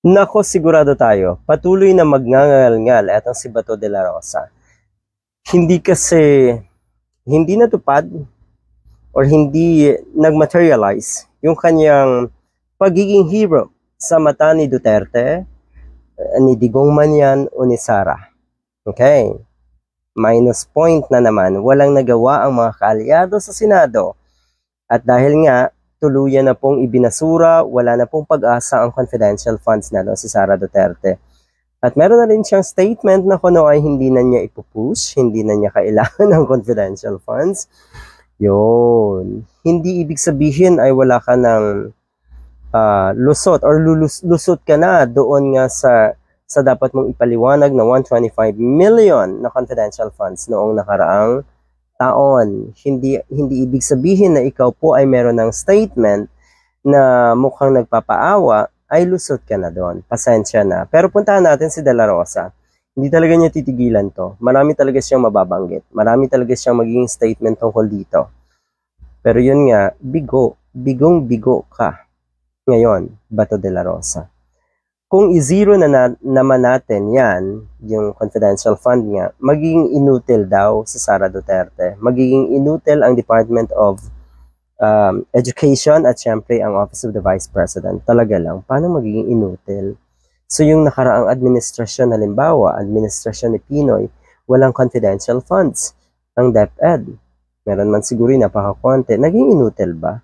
Nako, sigurado tayo, patuloy na magngangal-ngal etong si Bato de la Rosa. Hindi kasi, hindi natupad or hindi nagmaterialize yung kanyang pagiging hero sa mata ni Duterte, ni Digong man yan o ni Sara. Okay? Minus point na naman, walang nagawa ang mga kaalyado sa Senado. At dahil nga, tuluyan na pong ibinasura, wala na pong pag-asa ang confidential funds na si Sara Duterte. At meron na rin siyang statement na kuno ay hindi na niya ipupush, hindi na niya kailangan ng confidential funds. Yun. Hindi ibig sabihin ay wala ka ng lusot or lusot ka na doon nga sa dapat mong ipaliwanag na 125 million na confidential funds noong nakaraang taon. Hindi ibig sabihin na ikaw po ay meron ng statement na mukhang nagpapaawa, ay lusot ka na doon. Pasensya na. Pero puntahan natin si De La Rosa. Hindi talaga niya titigilan to. Marami talaga siyang mababanggit. Marami talaga siyang magiging statement tungkol dito. Pero yun nga, bigong-bigo ka. Ngayon, Bato de la Rosa. Kung i-zero naman natin yan, yung confidential fund nga, magiging inutil daw sa Sara Duterte. Magiging inutil ang Department of Education at syempre ang Office of the Vice President. Talaga lang, paano magiging inutil? So yung nakaraang administrasyon, halimbawa, administrasyon ni Pinoy, walang confidential funds. Ang DepEd, meron man siguro napakakonte. Naging inutil ba?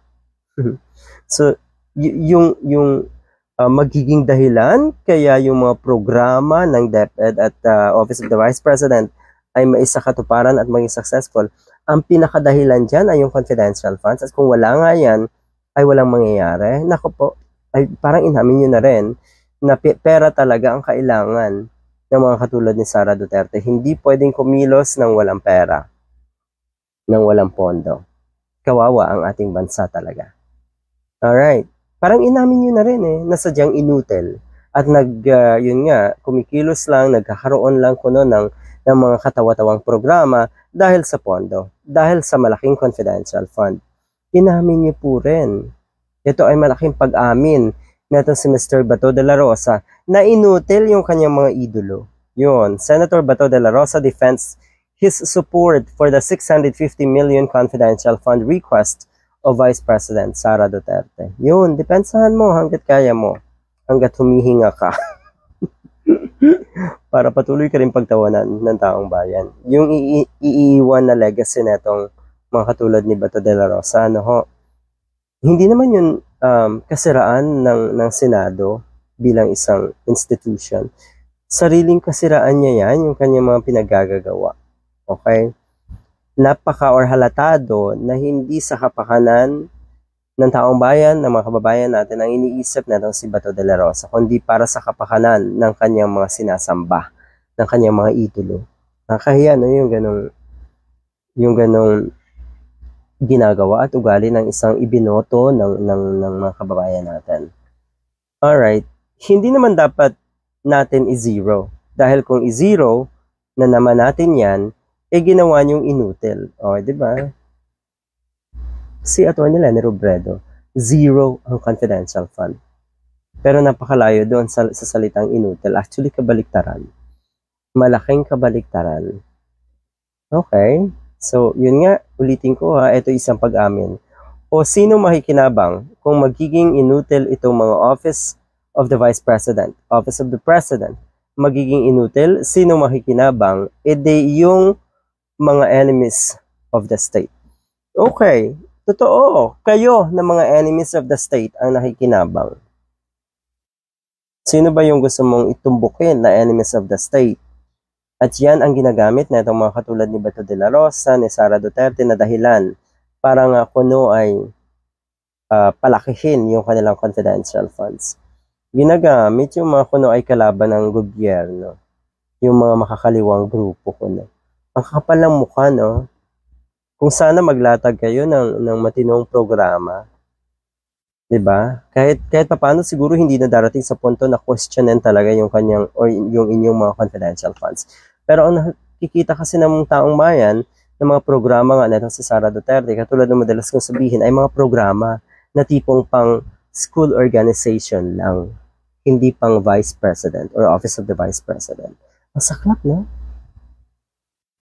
So, yung magiging dahilan kaya yung mga programa ng DepEd at Office of the Vice President ay maisakatuparan at maging successful. Ang pinakadahilan dyan ay yung confidential funds. At kung wala nga yan, ay walang mangyayari. Nako po, ay parang inamin nyo na rin na pera talaga ang kailangan ng mga katulad ni Sara Duterte. Hindi pwedeng kumilos ng walang pera, ng walang pondo. Kawawa ang ating bansa talaga. Alright. Parang inamin nyo na rin na sadyang inutil. At yun nga, kumikilos lang, nagkakaroon lang kuno ng mga katawa-tawang programa dahil sa pondo, dahil sa malaking confidential fund. Inamin nyo po rin. Ito ay malaking pag-amin na si Mr. Bato de la Rosa na inutil yung kanyang mga idolo. Yun, Senator Bato de la Rosa defends his support for the 650 million confidential fund request o Vice President Sara Duterte. Yun, depensahan mo hanggat kaya mo. Hanggat humihinga ka. Para patuloy ka rin pagtawanan ng taong bayan. Yung iiwan na legacy netong mga katulad ni Bato de la Rosa, hindi naman yun kasiraan ng Senado bilang isang institution. Sariling kasiraan niya yan, yung kanyang mga pinaggagawa. Okay? Napaka or halatado na hindi sa kapakanan ng taong bayan, ng mga kababayan natin ang iniisip natin si Bato de la Rosa, kundi para sa kapakanan ng kanyang mga sinasamba, ng kanyang mga idolo. Nakahiya, yung ganong ginagawa at ugali ng isang ibinoto ng mga kababayan natin. Alright, hindi naman dapat natin i-zero. Dahil kung i-zero na naman natin yan, ginawa niyong inutil. O, di ba? Si Atty. Leni Robredo, zero ang confidential fund. Pero napakalayo doon sa salitang inutil. Actually, kabaliktaran. Malaking kabaliktaran. Okay. So, yun nga, ulitin ko ito isang pag-amin. O sino makikinabang kung magiging inutil itong mga Office of the Vice President, Office of the President, magiging inutil, sino makikinabang? Yung mga enemies of the state. Okay, totoo. Kayo na mga enemies of the state ang nakikinabang. Sino ba yung gusto mong itumbukin na enemies of the state? At yan ang ginagamit na itong mga katulad ni Bato de la Rosa, ni Sara Duterte na dahilan para nga kuno ay palakihin yung kanilang confidential funds. Ginagamit yung mga kuno ay kalaban ng gobyerno. Yung mga makakaliwang grupo kuno. Ang kapal ng mukha, no? Kung sana maglatag kayo ng matinong programa, 'di ba? Kahit paano siguro hindi na darating sa punto na questionin talaga yung kanyang or yung inyong mga confidential funds. Pero ang nakikita kasi ng taong bayan ng mga programa nga nito si Sara Duterte, katulad ng madalas kong sabihin, ay mga programa na tipong pang school organization lang. hindi pang Vice President or Office of the Vice President. Masaklap, no?